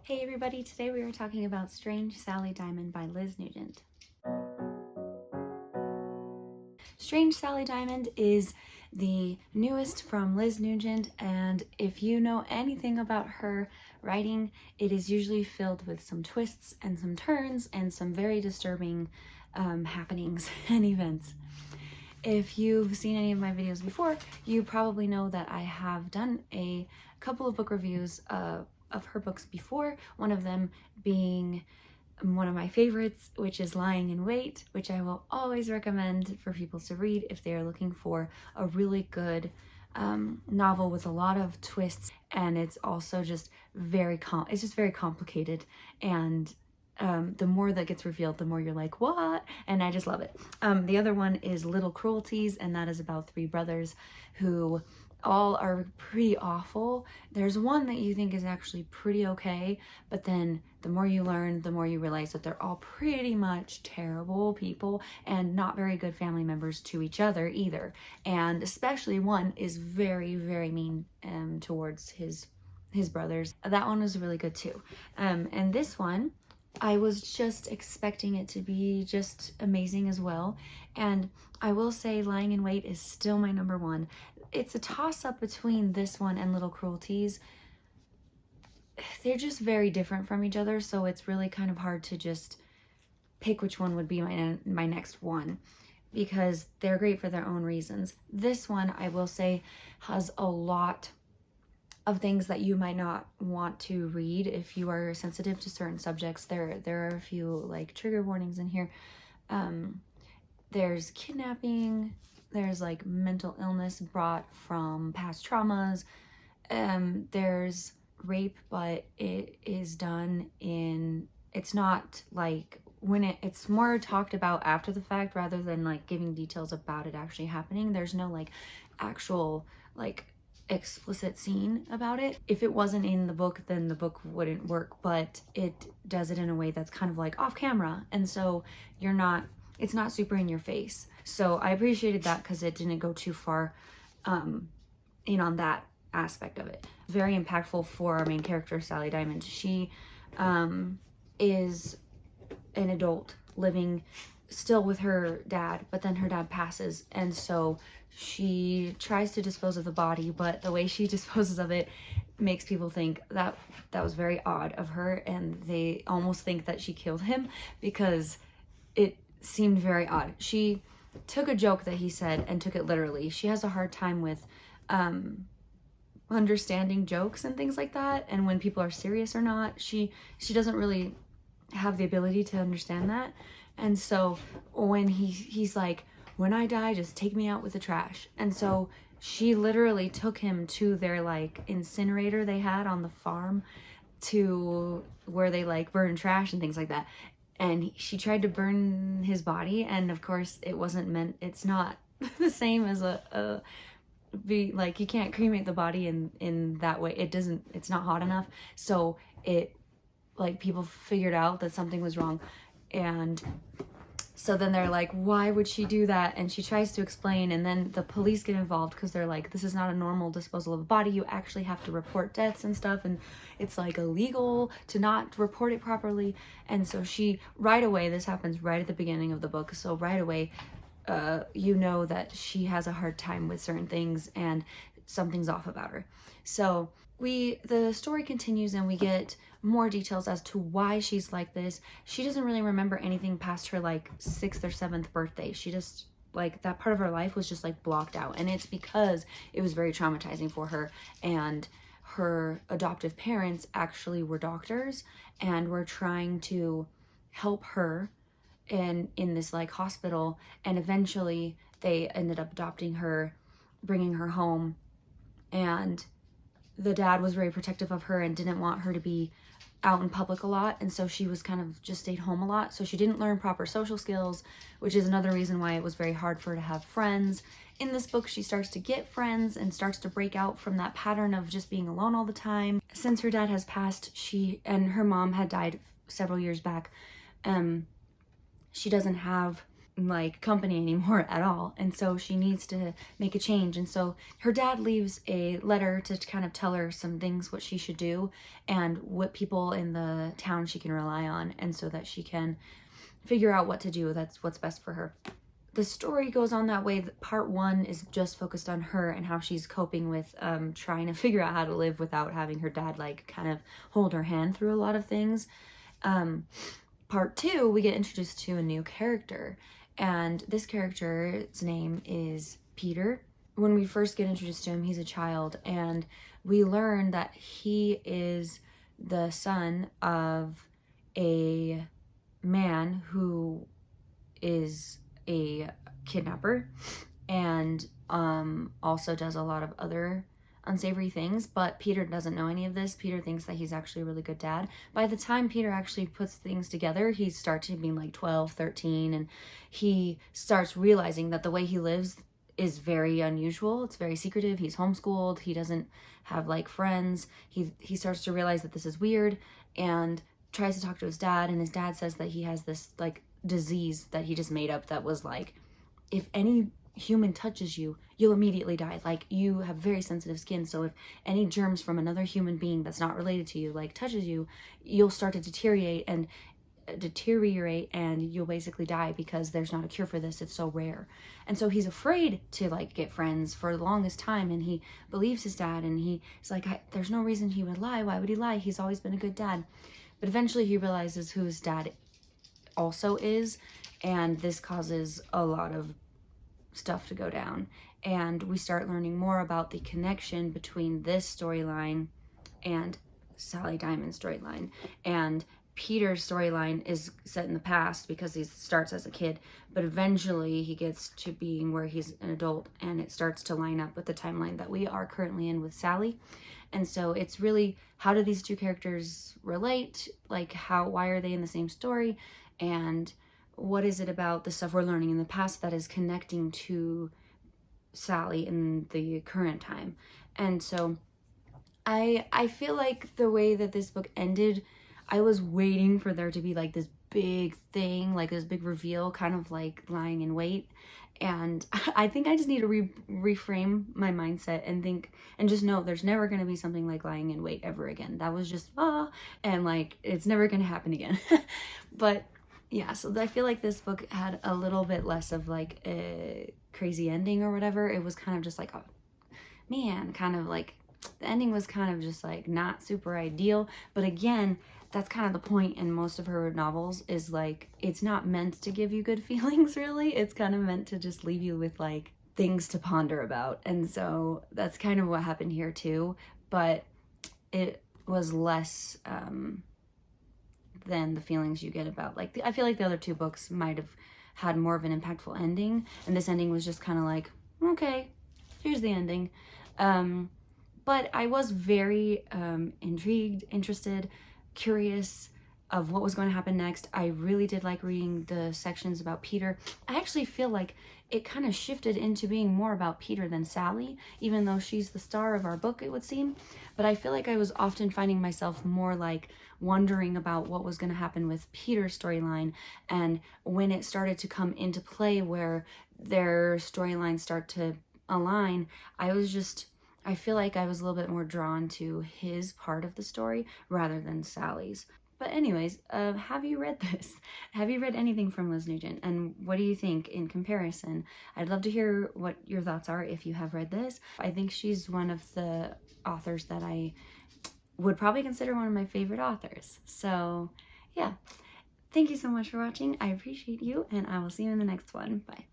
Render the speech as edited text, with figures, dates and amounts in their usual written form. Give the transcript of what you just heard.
Hey everybody, today we are talking about Strange Sally Diamond by Liz Nugent. Strange Sally Diamond is the newest from Liz Nugent, and if you know anything about her writing, it is usually filled with some twists and some turns and some very disturbing happenings and events. If you've seen any of my videos before, you probably know that I have done a couple of book reviews of her books before, one of them being one of my favorites, which is Lying in Wait, which I will always recommend for people to read if they are looking for a really good novel with a lot of twists, and it's also just very complicated, and the more that gets revealed, the more you're like, what? And I just love it. The other one is Little Cruelties, and that is about three brothers who all are pretty awful. There's one that you think is actually pretty okay, but then the more you learn, the more you realize that they're all pretty much terrible people and not very good family members to each other either. And especially one is very, very mean towards his brothers. That one was really good too. And this one, I was just expecting it to be just amazing as well. And I will say Lying in Wait is still my number one. It's a toss-up between this one and Little Cruelties. They're just very different from each other, so it's really kind of hard to just pick which one would be my next one, because they're great for their own reasons. This one, I will say, has a lot of things that you might not want to read if you are sensitive to certain subjects. There are a few like trigger warnings in here. There's kidnapping, there's like mental illness brought from past traumas, there's rape, but it is done in, it's not like when it's more talked about after the fact rather than like giving details about it actually happening. There's no like actual like explicit scene about it. If it wasn't in the book, then the book wouldn't work, but it does it in a way that's kind of like off camera, and so it's not super in your face. So I appreciated that because it didn't go too far in on that aspect of it. Very impactful for our main character, Sally Diamond. She is an adult living still with her dad, but then her dad passes, and so she tries to dispose of the body, but the way she disposes of it makes people think that that was very odd of her, and they almost think that she killed him because it seemed very odd. She took a joke that he said and took it literally. She has a hard time with understanding jokes and things like that, and when people are serious or not. She doesn't really have the ability to understand that. And so when he's like, when I die, just take me out with the trash. And so she literally took him to their like incinerator they had on the farm, to where they like burn trash and things like that. And she tried to burn his body, and of course it wasn't meant, it's not the same as be like, you can't cremate the body in that way. It's not hot enough. So it, like, people figured out that something was wrong, and so then they're like, why would she do that? And she tries to explain, and then the police get involved because they're like, this is not a normal disposal of a body. You actually have to report deaths and stuff, and it's like illegal to not report it properly. And so she, right away, this happens right at the beginning of the book, so right away you know that she has a hard time with certain things and something's off about her. So the story continues, and we get more details as to why she's like this. She doesn't really remember anything past her like 6th or 7th birthday. She just, like, that part of her life was just like blocked out, and it's because it was very traumatizing for her. And her adoptive parents actually were doctors and were trying to help her in this like hospital, and eventually they ended up adopting her, bringing her home. And the dad was very protective of her and didn't want her to be out in public a lot, and so she was kind of just stayed home a lot, so she didn't learn proper social skills, which is another reason why it was very hard for her to have friends. In this book, she starts to get friends and starts to break out from that pattern of just being alone all the time. Since her dad has passed, she and her mom had died several years back, she doesn't have like company anymore at all, and so she needs to make a change. And so her dad leaves a letter to kind of tell her some things, what she should do and what people in the town she can rely on, and so that she can figure out what to do, that's what's best for her. The story goes on that way. Part 1 is just focused on her and how she's coping with trying to figure out how to live without having her dad like kind of hold her hand through a lot of things. Part 2, we get introduced to a new character, and this character's name is Peter. When we first get introduced to him, he's a child, and we learn that he is the son of a man who is a kidnapper and also does a lot of other unsavory things, but Peter doesn't know any of this. Peter thinks that he's actually a really good dad. By the time Peter actually puts things together, he starts to be like 12, 13, and he starts realizing that the way he lives is very unusual. It's very secretive. He's homeschooled. He doesn't have like friends. He starts to realize that this is weird and tries to talk to his dad, and his dad says that he has this like disease that he just made up that was like, if any human touches you, you'll immediately die. Like, you have very sensitive skin, so if any germs from another human being that's not related to you like touches you, you'll start to deteriorate and you'll basically die because there's not a cure for this. It's so rare. And so he's afraid to like get friends for the longest time, and he believes his dad, and he's like, there's no reason he would lie. Why would he lie? He's always been a good dad. But eventually he realizes who his dad also is, and this causes a lot of stuff to go down, and we start learning more about the connection between this storyline and Sally Diamond's storyline. And Peter's storyline is set in the past because he starts as a kid, but eventually he gets to being where he's an adult, and it starts to line up with the timeline that we are currently in with Sally. And so it's really, how do these two characters relate? Like, why are they in the same story? And what is it about the stuff we're learning in the past that is connecting to Sally in the current time? And so I feel like the way that this book ended, I was waiting for there to be like this big thing, like this big reveal, kind of like Lying in Wait. And I think I just need to reframe my mindset and think and just know there's never going to be something like Lying in Wait ever again. That was just and like it's never going to happen again. But yeah, so I feel like this book had a little bit less of like a crazy ending or whatever. It was kind of just like, oh man, kind of like the ending was kind of just like not super ideal. But again, that's kind of the point in most of her novels, is like, it's not meant to give you good feelings, really. It's kind of meant to just leave you with like things to ponder about. And so that's kind of what happened here too, but it was less than the feelings you get about like I feel like the other two books might have had more of an impactful ending, and this ending was just kind of like, okay, here's the ending. But I was very intrigued, interested, curious of what was going to happen next. I really did like reading the sections about Peter. I actually feel like it kind of shifted into being more about Peter than Sally, even though she's the star of our book, it would seem. But I feel like I was often finding myself more like wondering about what was going to happen with Peter's storyline, and when it started to come into play where their storylines start to align, I feel like I was a little bit more drawn to his part of the story rather than Sally's. But anyways, have you read this? Have you read anything from Liz Nugent? And what do you think in comparison? I'd love to hear what your thoughts are if you have read this. I think she's one of the authors that I would probably consider one of my favorite authors. So yeah, thank you so much for watching. I appreciate you, and I will see you in the next one. Bye.